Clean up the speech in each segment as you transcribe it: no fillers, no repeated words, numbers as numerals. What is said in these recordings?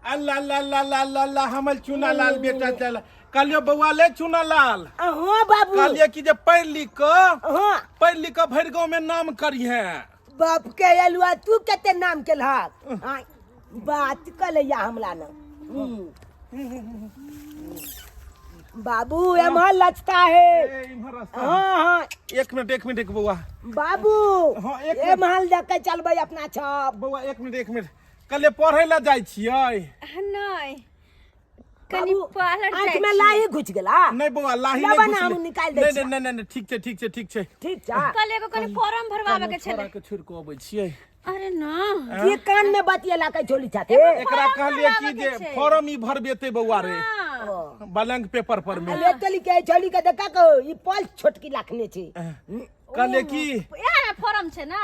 अल्लाह अल्लाह अल्लाह अल्लाह अल्लाह हमल चुना लाल बेटा चल कहलियो बउआ ले चुना लाल। हाँ बाबू कहलिए कि जे पढ़ लिख के भर गाँव में नाम करिए। बाप के अलुआ तू कते नाम के लाग बात कलैया हमला न बाबू एमहर लचता है। हाँ एक मिनट बउआ बाबू हाँ, एक एमहर जाके चलबै अपना छप। बउआ एक मिनट कहलिए पढ़े ला जाइ छियै। नहीं कनी पार्लर आँख में लाही घुस गेला। नहीं बउआ लाही लाबा नहीं ना हम घुसले। निकाल दै छी। नहीं ठीक छै ठीक छै कल एगो कनी फॉर्म भरवावे के छले। छोरा के छोड़ के अबै छियै। अरे ना ये कान में बतियला के झोली छाते। एकरा कहलिए कि जे फॉर्म ई भरबेते बउआ रे ब्लैंक पेपर पर में। ले चली के झोली के देखा को ई पल छोटकी लाखने छै। कहलिए कि यहाँ ना फॉर्म छे ना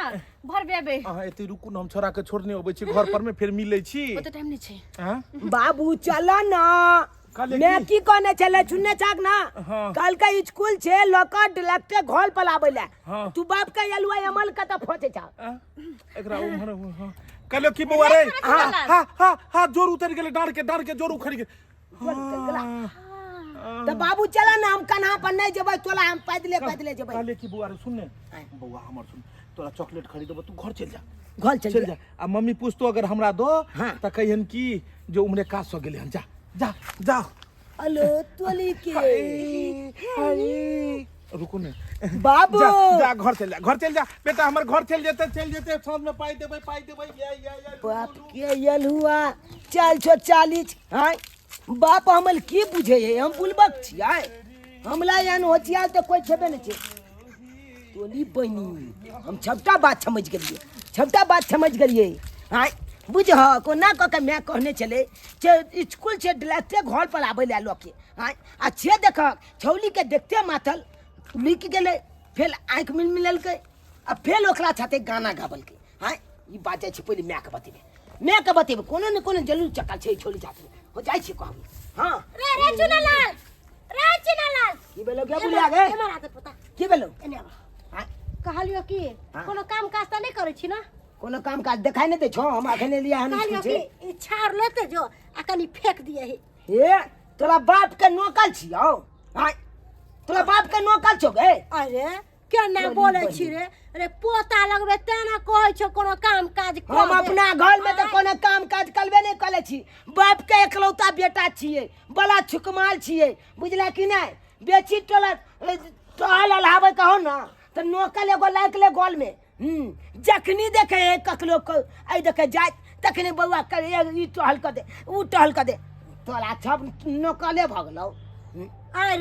भरबेबे। हां एते रुकू न हम छोरा के छोड़ने अबै छी घर पर में फिर मिलै छी। ओ तो टाइम नहीं छे। हां बाबू चला ना कहले मैं की कहने चले सुनने चाक ना हाँ। कल का स्कूल छे लॉकर लगते घोल पर आबैले हाँ। तू बाप का अलुआ अमल का त फोचे छा। एकरा उम्र कहलियो कि बउआ रे हां जोर उतर गेले डार के जोर उखड़ गेल। तो बाबू चला ना हम कन्हा पर नहीं जेबै तोला हम पैदले जेबै। कहले कि बउआ रे सुनने बउआ हमर सुन तोरा चॉकलेट खरीदबो तू घर चल जा। घर चल जा आ मम्मी पूछतो अगर हमरा दो हाँ। त कहियन कि जो उम्रे काज स गेले हन जा अलो तोली के रुको ने बाबू जा घर चल जा बेटा हमर घर चल जेते साँझ में पाई देबै या बाप के अलुआ चल छो 40 हां बाप हमल की बुझे है हम बुलबक छियै हमला यान होचिया तो कोई छबे नहीं छे। तोली बनी हम छपटा बात समझ गेलिए हां बुझ को ना के मैं कहने चले स्कूल से डलते घर पर आबे ले लोग के हां अच्छे देख छौली के देखते माथल लिख गेले फेल आंख मिलल के अब फेल ओकरा छाते गाना गावल के हां ई बात छै पहले मैं के बतेबे कोनो न कोनो जरूर चक्कर छै छोली छाते हो जाय छै कहबी। हां रे चुनालाल की बेलो क्या बुलिया गे हमरा के पता की बेलो एने आबा। हां कहलियो कि कोनो काम काज त नहीं करे छी ना। कोनो काम काज देखाई नहीं दे छो हम अखने लिया हम कहलियो छे कि ई छाड़ लेते जो आ कनी फेंक दिए है। हे तोरा बाप के नौकर छियो हां तोरा बाप के नौकर छो गे। अरे केना बोले छी रे अरे पोता लगबे तेना कहै छो कोनो काम काज कर हम अपना घर में तो कोनो काम काज करबे नहीं करे छी बाप के एकलौता बेटा छिए बड़ा छुकमाल छिए बुझला कि नहीं बेची टोला टहल हलावे कहो ना तो नौकर एगो लाइक ले गोल में जखनी देखे ककलो को आई देखे जाय तखने बउआ करे ई टहल कर दे ऊ टहल कर दे तोला सब नौकले भगलो। अरे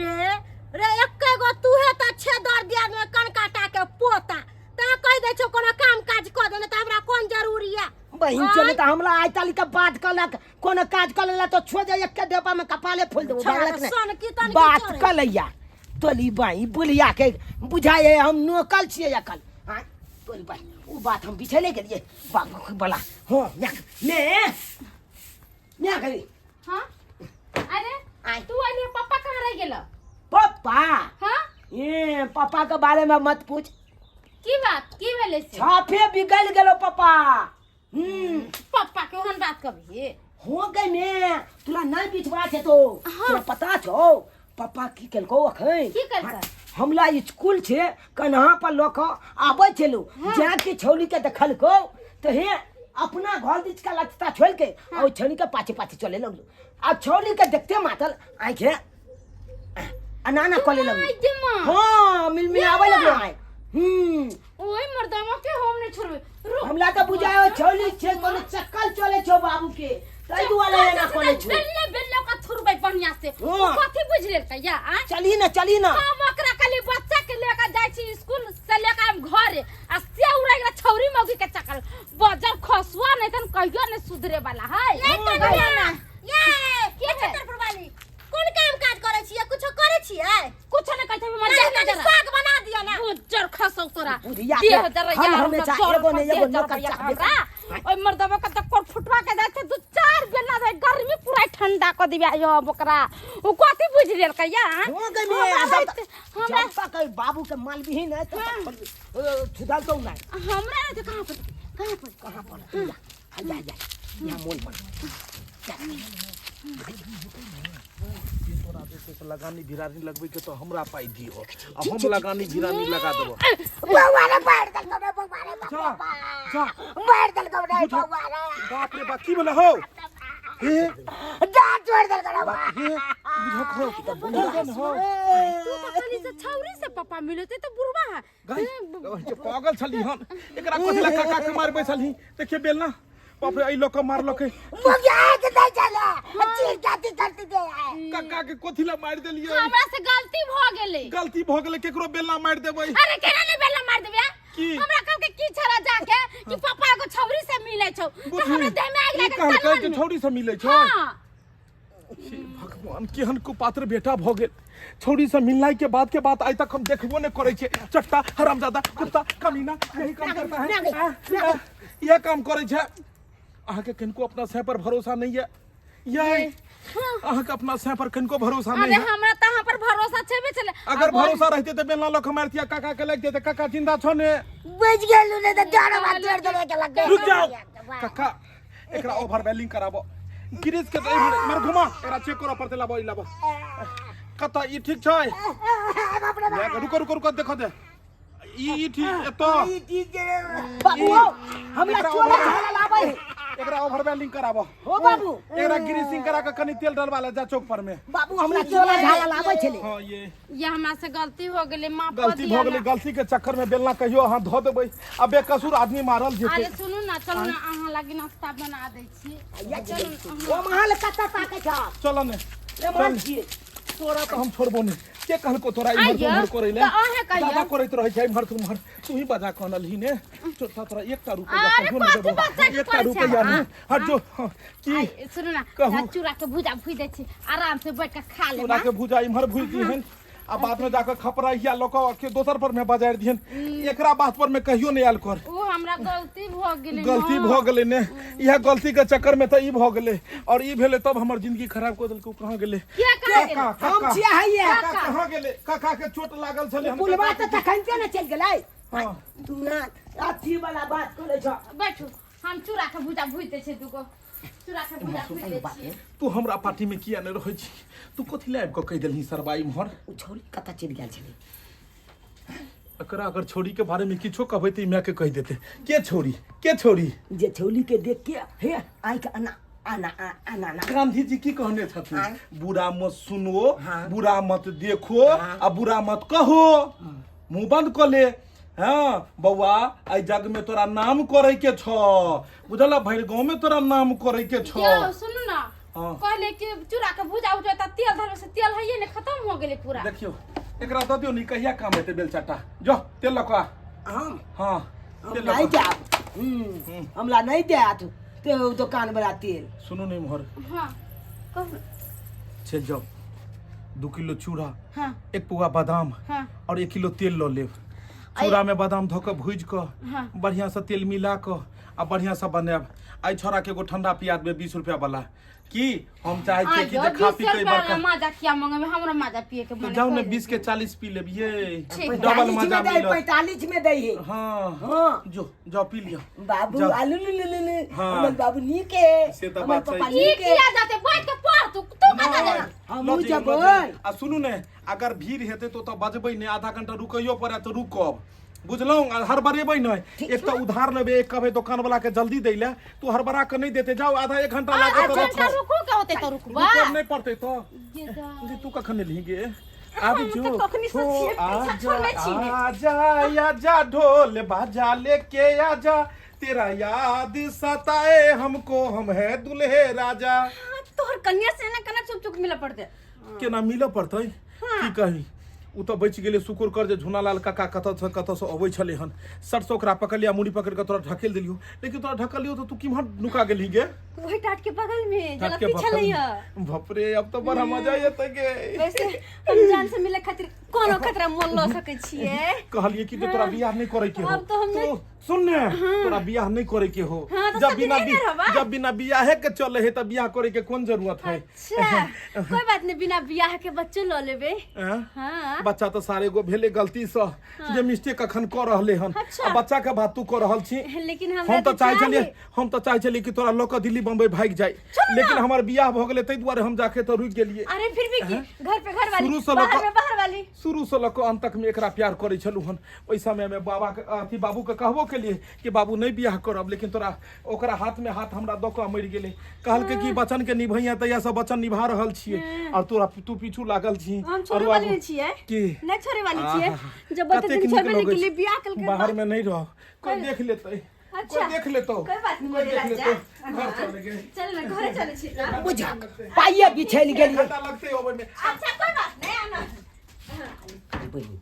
रे एक्केगो तूहे त छे दर दिया में कन काटा के पोता ता कह दे छो कोनो काम काज कर दे त हमरा कोन जरूरी है। बहिन चले तो हमला आय ताली के बात कलक कोनो काज करला तो छो जाय एक डेपा में कपाले फूल देबो बात कलैया तोली बाई बुलिया के बुझाए हम नौकर छिए अकल हां तोली बाई उ बात हम बिछले गेलिए बाबू बोला हां मैं करी हां अरे तू अने पापा कहां रह गेल। पापा हां ये पापा के बारे में मत पूछ की बात की भेले से छाफे बिगल गेलो पापा। पापा के ओहन बात कभी हो गई ने तुला नहीं बिछवा छे तो तुला पता छो पापा की केलको अखन की करता हमला स्कूल छे कन्हा पर लोक आबै छेलो जाके छौली के देखल को तो हे अपना घर दिच का लचता छोड़ के और छौली के पाछे चले लगलो आ छौली के देखते मातल आंखे अनाना कोले लगलो हां मिल आबै लगलो आय ओए मर्दामा के हम नहीं छोड़बे हमला तो बुझायो छौली छे कोनो चक्कर चले छो बाबू के तई दुआले ना कोले छो बेल्ले का थुरबै बढ़िया से कथि बुझ लेल त या चली ना हम ओकरा खाली बच्चा के लेकर जाय छी स्कूल से लेकर हम घर आ से उड़ै गेला छौरी मौगी के चक्कर बजल खसुआ नहीं तन कहियो नहीं सुधरे वाला है ये के छतरपुर वाली कोन काम काज करे छिए कुछ नहीं करते मर जाए साग बना दिया ना उजर खसौ तोरा 2000 हमेशा एगो नौकर चाहबे ओय मर्दवा का तक फुटवा के जाते दू चार बेला जाय गर्मी पूरा ठंडा क दिबे यो बकरा ओ कथि बुझ लेल कया हो गई में हमरा का बाबू के माल भी है तो सुधार तो ना हमरा तो कहां पर जा या मोल पर ये तोरा देखे से लगानी भिरानी लगबे के तो हमरा पाई दियो अब हम लगानी भिरानी लगा देबो बउआ रे मार दल को बउआ रे जा जा मार दल को बउआ रे बाप रे बा की बोला हो हे दांत तोड़ दल को बा हे बुझक हो हो तू तो खाली से छौरी से पापा मिलते तो बुढ़वा है गाइस पागल छली हम एकरा कोथला काका के मार बैठल ही देखिए बेलना बाप रे आई लोग मार लोके मुझे के नहीं चला चीर जाती करती दे काका के कोथिला मार देलिए हमरा से गलती भ गेले केकरो बेलना मार देबै अरे केना ने बेला मार देबे की हमरा कह के की छरा जाके कि पापा को छौरी से मिले छौ तो हमरा देह में आग लगे कहल के छौरी से मिले छौ हां भगवान केहन को पात्र बेटा भ गेल छौरी से मिलनाई के बाद आज तक हम देखबो ने करे छे चट्टा हरामजादा कुत्ता कमीना यही काम करता है ये काम करे छे आहा के किनको अपना सह पर भरोसा नहीं है ये आहा के अपना सह पर किनको भरोसा नहीं है अरे हमरा तहां पर भरोसा छेबे चले अगर भरोसा रहते तो बेलना लोग मारतिया काका के लग देते काका जिंदा छ ने बच गेलु ने तो डाड़ा बात तोड़ देले के लग रुक जाओ काका एकरा ओवर बेलिंग कराबो गिरीश के मार घुमा एकरा चेक करो परते लाबो ई लाबो कता ई ठीक छै रुको देखो दे ई ठीक एतो ई ठीक बाबू हमरा चोला झाला लाबै एकरा ओवर बेलिंग कराबो हो बाबू एकरा गिरीशिंग करा के कनी तेल डलवा ले जा चौक पर में बाबू हमरा चोला झाला लाबै छले हां ये हमरा से गलती हो गेले माफ कर गलती दिया भ गेलै गलती के चक्कर में बेलना कहियो अहाँ धो देबै आ बेकसूर आदमी मारल जेतै अरे सुनू ना चलो ना अहाँ लागी नाश्ता बना दै छी ओ महल कत्ता ताके छ चलो ने रे मन छी तोरा तो हम छोड़बो ने के कहल को तोरा इमहर करे ले दादा करैत रहै छै इमहर तुमहर तू ही बजा कहल ही ने छोटा तोरा 1 रुपया कहियो ने देबो 1 रुपया ने हट जो की सुनू ना कहू। चूड़ा के भुजा भुज दै छी आराम से बैठ के खा ले तोरा के भुजा इमहर भुज दिहन आ बाद में जाकर खपराइया लोक के दोसर पर में बाजार दिहन एकरा बात पर में कहियो नहीं आल कर ओ हमरा गलती भ गेलै गलती भ गेलै ने यह गलती के चक्कर में त ई भ गेलै और ई भेले तब हमर जिंदगी खराब कर देलकै कहां गेलै के कह गेलै हम छिया हइए काका कहां गेलै काका के चोट लागल छले हम पुलवा त तखन के ने चल गेलै हां तू ना अथी वाला बात करे छ बैठू हम चूड़ा के भुजा भुज दै छी दुगो चूड़ा के भुजा भुज दै छी तू हमरा पार्टी में किया न रहै छी तू कथि लाइब के कह देलही सरबाई मोहर उ छोरी कत्ता चल गेल छले एकरा अगर छोरी के बारे में किछो कहबै त मैं के कह देते के छोरी जे छोली के देख के हे आई के आना गांधी जी की कहने छथिन बुरा मत सुनो हाँ। बुरा मत देखो आ बुरा मत कहो मुंह बंद कर ले हाँ बउआ आई जग में तोरा नाम करे के छ बुझला भैर गांव में तोरा नाम करे के छ यो सुनू ना हाँ। कहले कि चूड़ा के भुजा उठे त तेल धरले से तेल हइए ने खत्म हो गेलै पूरा देखियो एकरा द दियो नी कहिया काम हेते बेलचाटा जो तेल लका हम हां तेल नहीं लका दे हमला नहीं दे ते दुकान वाला तेल सुनो नहीं मोहर हां कहू चल जाओ 2 किलो चूड़ा हां 1 पुआ बादाम हां और 1 किलो तेल लो ले चूड़ा में बादाम धो के भूज के हाँ। बढ़िया से तेल मिला के आ बढ़िया से बनाब आई छोरा के एगो ठंडा पिया देबे 20 रुपया वाला की हम चाहे छी कि जे खा पी के बड़का मजा किया मंगे हमरा मजा पिए के तो मन जाओ ने 20 के 40 पी लेबिए ठीक। डबल मजा मिलत 45 में दे है हां हाँ। जो जाओ पी लियो बाबू जाओ। आलू ले हाँ। हमर बाबू नीक है से तो हमर बात पापा सही। ई नीक है किया जाते बैठ के पढ़ तू कता जाना हम लो जी, जब लो जी। आ सुनू ने अगर भीड़ हेते तो बजबै ने आधा घंटा रुकइयो पड़े तो रुकब बुझलौं हर बरेबै नहीं एक तो उधार लेबे एक कहबे दुकान वाला के जल्दी दैले तू हर बरा के नहीं देते जाओ आधा 1 घंटा लागे तो घंटा रखो रुको के होते तो रुकबा रुकब नहीं पड़ते तो ये जा जी तू कखन लेही गे आब हम जो तो कखनी से छिए, पीछा छोड़ने छिए। आजा ढोल बाजा लेके आजा तेरा याद सताए हमको हम है दुल्हे राजा तोहर कन्या से ना कना चुप चुप मिला पड़ते केना मिल पड़तै की कही उ तो बच गेले शुक्र कर जे झुनालाल काका कत से अबै छले हन सरसों ओकरा पकलिया मुड़ी पकड़ के तोरा ढकेल दिलियो लेकिन तोरा ढकलियो तो तू किमहर नुका गेली गे वही टाट के बगल में जरा टाट के पीछे बगल लइया में। बाप रे अब तो बड़ा मजा आते गे वैसे हम जान से मिले खातिर कोनो खतरा मोल ल सकै छिए कहलिए कि तोरा बियाह नहीं करे के हो अब तो हमने- तो सुन ने तोरा बियाह नहीं करे के हो हाँ, तो जब सब बिना नहीं रहबा। जब बिना बियाहे के चले है तब बियाह करे के कौन जरूरत है अच्छा कोई बात नहीं बिना बियाह के बच्चों ल लेबे हैं? हां बच्चा तो सारे गो भेले गलती से जे मिस्टेक अखन कर रहले हन अच्छा। आ बच्चा के बात तू कर रहल छी लेकिन हम तो चाहे छलिए कि तोरा लोग दिल्ली बम्बई भाग जाए लेकिन हमार बियाह भ गेले तै दुआरे हम जाके तो रुक गेलिए अरे फिर भी की घर पे घर वाली शुरू से बाहर लोग- में बाहर वाली शुरू से लक अंत तक में एकरा प्यार करे छलू हन ओइ समय में बाबा के अथी बाबू के कहबो के लिए कि बाबू नहीं बियाह करब लेकिन तोरा ओकरा हाथ में हाथ हमरा दऽ कऽ मरि गेले कहल के कि वचन के निभैया तैया सब वचन निभा रहल छिए और तोरा तू पीछू लागल छी हम छोड़े वाली नहीं छिए की नहीं छोड़े वाली आहा, छिए जब बता कतेक दिन नीक छोड़े लगै के लिए छै। बियाह कल के बाहर में नहीं रह कोई देख लेतै अच्छा। कोई देख लेतो कोई बात नहीं, कोई बोले देख राजा। लेतो घर चले गए चल ना घरे चले छी ना। बुझा पाइए बिछैल गेलिए घाटा लगते होबे में अच्छा कोई बात नहीं आना बहिनी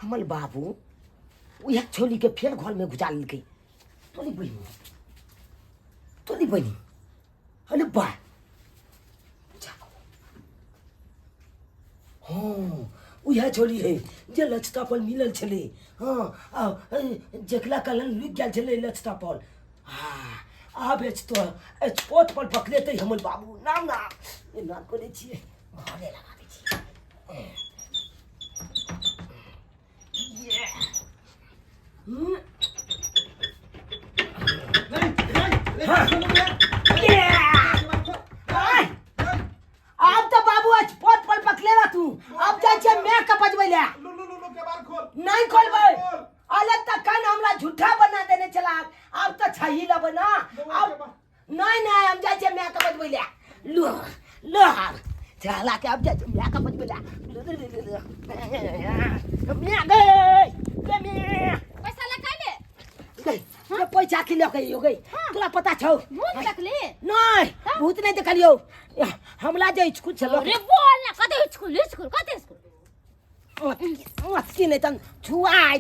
हमर बाबू उहे छोली के फेर घर में घुसा लेलकै तोरी बहिनी अरे बा हाँ उहे छोली है जे लचता पर मिलल छले हाँ जकला कलन लुक गेल छले लचता पर हाँ आब तो स्पॉट पर पकड़ेतै हमर बाबू नाम ना एना करे छियै घरे लगाबै छियै अब तो बाबू आज पद पर पकड़ेला तू अब जाइ छै मैं के बजबै ले लो के बार खोल नहीं खोलबै अलग तक कान हमरा झूठा बना देने चला अब तो छही लब ना अब नहीं हम जाइ छै मैं के बजबै ले लो लो चला के अब जाइ छै मैं के बजबै ले मैं गई पैसा लगा ले ये पैसा के लके हो गई तोरा पता छौ भूत तकले नहीं भूत नहीं देखलियो हमला जे स्कूल चलो अरे बोल ना कते स्कूल कते स्कूल मस्ती नहीं तन छुआई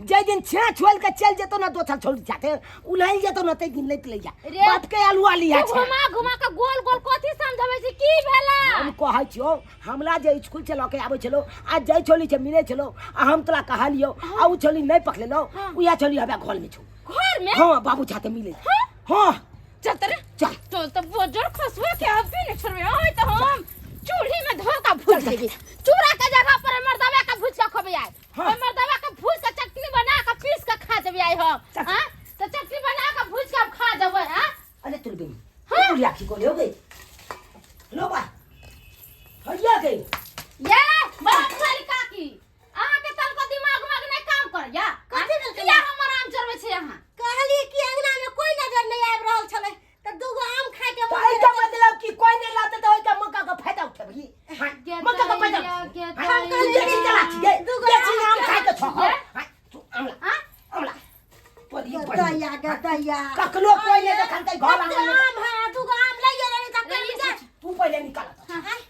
जे दिन छे छोल के चल जेतो ना दोसर छोड़ जाते उलहल जेतो ना ते दिन लैत ले जा बात के आलू वाली है घुमा घुमा के गोल गोल कथि समझाबै छी की भेला हम कहै छियो हमला जे स्कूल चलो के आबै छलो आज जै छोली छे मिले छलो आ हम तोरा कहलियो आ उ छोली नहीं पकड़लो उया छोली हबे घर में छु घर में हां बाबू छाते मिले हां चल तरे चल तो बोजर खसवा के अभी नहीं छोड़बे ओए तो हम चूल्ही में धो का भूज देबी चूड़ा के जगह पर मर्दवा का भूज के खबे आए और मर्दवा का भूज के चटनी बना के पीस के खा देबे आए हम हां तो चटनी बना के भूज के खा देबे हां अरे तुल बे बुढ़िया की को ले गई लो बा हइया गई ये बात वाली काकी अहाँ के तन को दिमाग में नहीं काम कर या कथि न किया हमर आम चरबै छै अहाँ कहली कि अंगना में कोई नजर नहीं आबि रहल छले त दूगो आम खाय के तो आई का मतलब कि कोई नहीं लाते तो का मक्का का फायदा उठेबी मक्का का फायदा हम कहले जे चला छी दूगो आम खाय के छो तू आमला गदया गदया ककलो कोई नहीं देखल के घर आंगन में आम है दूगो आम ले गेले नहीं त कहीं जा तू पहले निकाल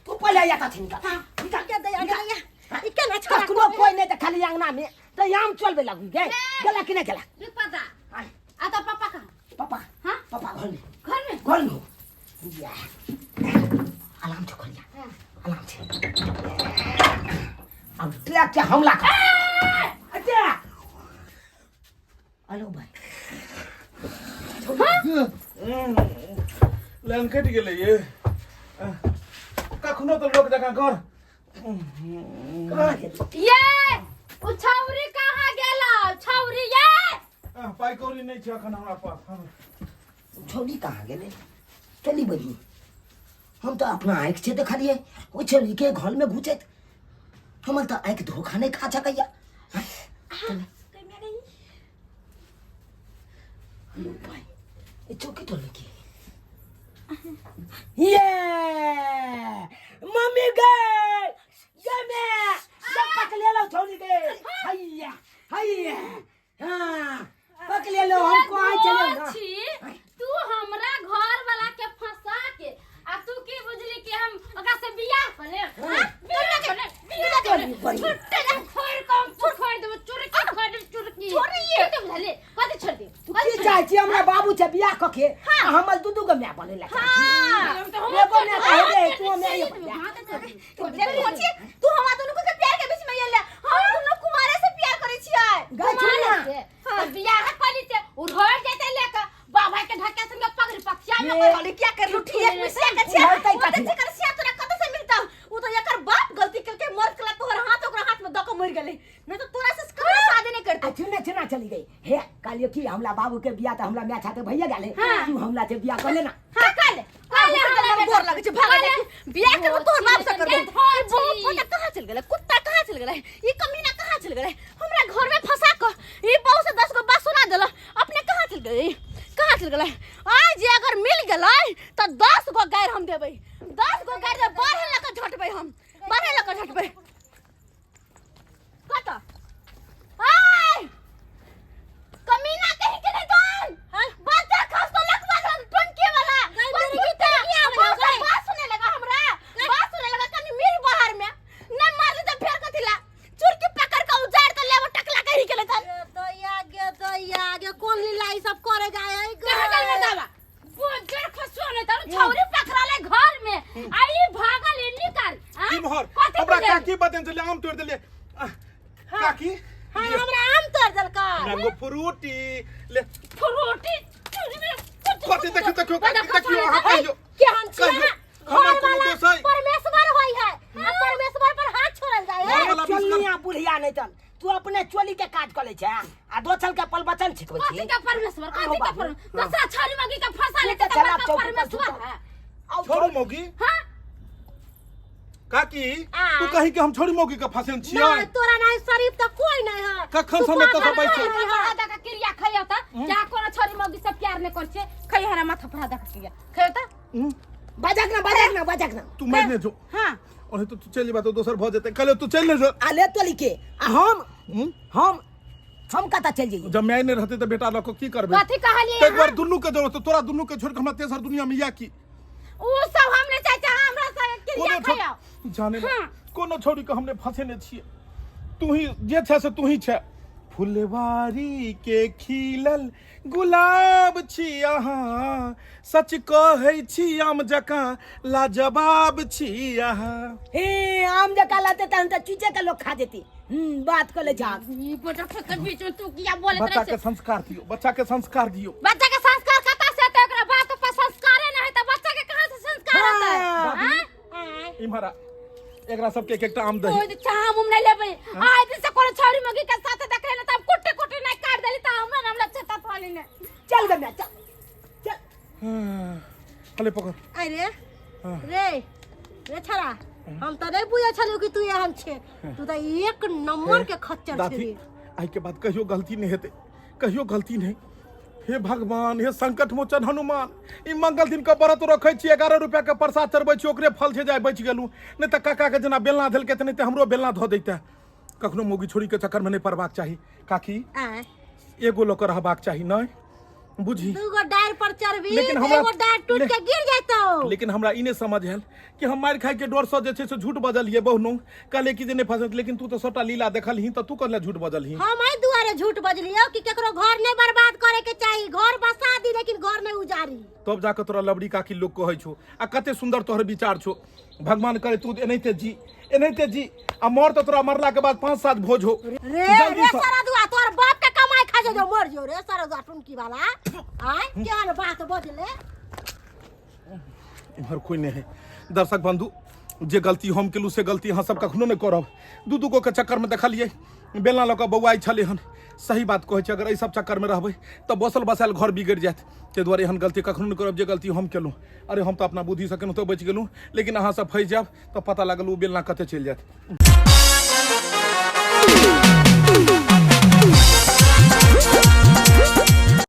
तू पहले या था निकाल निकाल गदया गदया ई केना छोड़ ककलो कोई नहीं देखल आंगना में तो आम चलबे लगू गे गला कि नहीं गला रुक पता आ तो पापा कहां पापा हां पापा घर में घर में या अलार्म ठोक लिया अलार्म से अब ट्रक के हमला कर अच्छा हेलो भाई लाइन कट गेले ये कखनो तो लोग जगह घर कहाँ गेली ये उ छौरी कहां गेला छौरी ये पाई कौड़ी नहीं छै अखन हमरा पास छोली कहाँ गेले चली बनी हम तो अपना आँख से देखलिए वो छोली के घर में घुसे हमर तो आँख धोखा नहीं खा सकैया हेलो भाई ये चौकी तो लगी ये मम्मी गए ये मैं जब पक ले लो छोली गए हैया हैया हाँ पक ले लो हमको आए चले ना छी तू हमरा घर वाला के फंसा के आ तू की बुझली कि हम ओकरा से बियाह करे हां बियाह करे छुट्टे जा खोर कम छोड़ दे चोरी के खोर दे चोरी ये तो भले कथि छोड़ दे तू की चाहे छी हमरा बाबू से बियाह कके हमर दुदू के मैं बने लगा हम तो हम एगो मैं कह दे तू मैं ये तू हमरा दोनों के प्यार के बीच में ये ले हम दोनों कुमारे से प्यार करे छियै गाय छोड़ ना बियाह करी ते उधर जाते लेके बाबा के ढक्का संग पकड़ पक्षिया में ये- वाली क्या कर लूठी एक में से के उधर तक छै कथी? कर सिया तोरा कत से मिलता वो तो एकर बाप गलती करके मर कला हमरा बाबू के बियाह तो हमरा मैं छाते भैया गेले तू हमरा से बियाह कर लेना हां कर ले हमरा गोर लगे छै भागे बियाह करबो तोहर बाप से करबो पता कहां चल गेलै कुत्ता कहां चल गेलै ई कमीना कहां चल गेलै हमरा घर में फंसा क ई बहु से 10 गो बात सुना देला अपने कहां चल गेलै आज जे अगर मिल गेलै त 10 गो गायर हम देबै 10 गो गायर बाहर लक झटबै हम बाहर लक झटबै कत आय कमीना कहीं के नहीं दोन बच्चा खास तो लकवा टंकी वाला बात सुने लगा हमरा बात सुने लगा कनी मिल बाहर में न मारले त फेर कथिला चुरकी पकड़ के उजाड़ त लेबो टकला कहीं के ले तो आगे कौन लीला ई सब करे जाए है कहल में दावा बोजर खसो ने त छौरी पकड़ाले घर में आई भागल इन्नी कर की मोहर हमरा काकी बदन से आम तोड़ देले काकी हां हमरा आम तोड़ देल का मैंगो फ्रूटी ले फ्रूटी कते देखियो हां कहियो के हम छियै हमर कोनो दोष है परमेश्वर होई है परमेश्वर पर हाथ छोड़ल जाए है चलनिया बुढ़िया नहीं तन तू अपने चोली के काज कर ले छै आ दोछल के पलबचन छिकबै छी कथि का परमेश्वर कथि का परमेश्वर दूसरा छौरी मगी का फंसा ले त परमेश्वर है छोड़ी मौगी हां काकी तू कही कि हम छोड़ी मौगी का फंसन छियै नहीं तोरा नहीं शरीफ त कोई नहीं है कखन समय तो सब बैठे हरादा का क्रिया खइयो त जा कोनो छौरी मगी से प्यार ने कर छे खइ हरा माथा पर हरादा का क्रिया खइयो त बजक ना तू मरने जो हां और तो चल जेबा तो दोसर भ जेते कल तू चल ले जो आ ले तोली के आ हम कता चल जइए जब मैं नहीं रहते तो बेटा लोग को की करबे कथि कहलिए एक बार दुन्नु के जरूरत तोरा दुन्नु के छोड़ के हमरा तेसर दुनिया में या की उ सब हमने चाचा हमरा से क्रिया खइयो जाने कोनो छोड़ी के हमने फंसेने छिए तू ही जे छै से तू ही छै फुलवारी के खिलल गुलाब छी अहाँ सच कहै छी आम जकां लाजवाब छी अहाँ हे आम जका लाते तहन त चूचे के लोग खा देती बात कर ले जा ई बेटा के बीच में तू किया बोलत बच्चा रहे के संस्कार दियो बच्चा के संस्कार दियो बच्चा के संस्कार कता से त एकरा बात पर संस्कारे नहीं त बच्चा के कहां से संस्कार होता है इमहरा एकरा सब के एकटा आम दही ओइ चाहा मुम नहीं लेबे आज से कोनो छौरी मगी के साथ देखले न त कुट्टे कुट्टे नहीं काट देली त हमरा नाम लग छता पानी ने चल गम्या चल हले पकड़ अरे रे छरा हम त नहीं बुझे छलियो कि तू एहन छे तू त एक नंबर के खच्चर छे रे आई के बाद कहियो गलती नहीं हेते कहियो गलती नहीं हे भगवान हे संकट मोचन हनुमान ई मंगल दिन का व्रत रखै छी 11 रुपया के प्रसाद चढ़बै छी ओकरे फल छै जाय बच गेलू नहीं त काका के जना बेलना धल के त नहीं त हमरो बेलना ध दैता कखनो मोगी छोड़ी के चक्कर में नहीं पड़बाक चाही काकी एगो लोक रहबाक चाही नहीं बुझी दूगो डायर पर चढ़बी लेकिन हमरा एगो डायर टूट के गिर जातो लेकिन हमरा ई नहीं समझ आयल कि हम मार खाए के डर से जे छै से झूठ बजलिए बहुनो कहले कि जे नहीं फसत लेकिन तू तो सबटा लीला देखलही त तू कहले झूठ बजलही हम आई दुआरे झूठ बजलियो कि केकरो घर नहीं बर्बाद करे के चाहिए घर बसा दी लेकिन घर नहीं उजारी तब जाके तोरा लबड़ी काकी लोग कहै छो आ कते सुंदर तोहर विचार छो भगवान करे तू एनैते जी आ मर तो तोरा मरला के बाद 5-7 भोज हो रे सारा दुआ तोर बाप के कमाई खा जो मर जो रे सारा दुआ टुनकी वाला आय केहन बात बजले इमहर कोई नहीं है दर्शक बंधु जे गलती हम केलू से गलती अहाँ सब कखनो नहीं करब दू गो के चक्कर में देखलिए बेलना लऽ कऽ बौआई छले हन सही बात कहै छै अगर एहि सब चक्कर में रहबै तऽ बसल बसायल घर बिगड़ जायत ताहि दुआरे एहन गलती कखनो नहीं करब जे गलती हम केलहुँ अरे हम तऽ अपना बुद्धि से केलहुँ तऽ बचि गेलहुँ लेकिन अहाँ सब फँसि जायब तऽ पता लागल ओ बेलना कते चलि जायत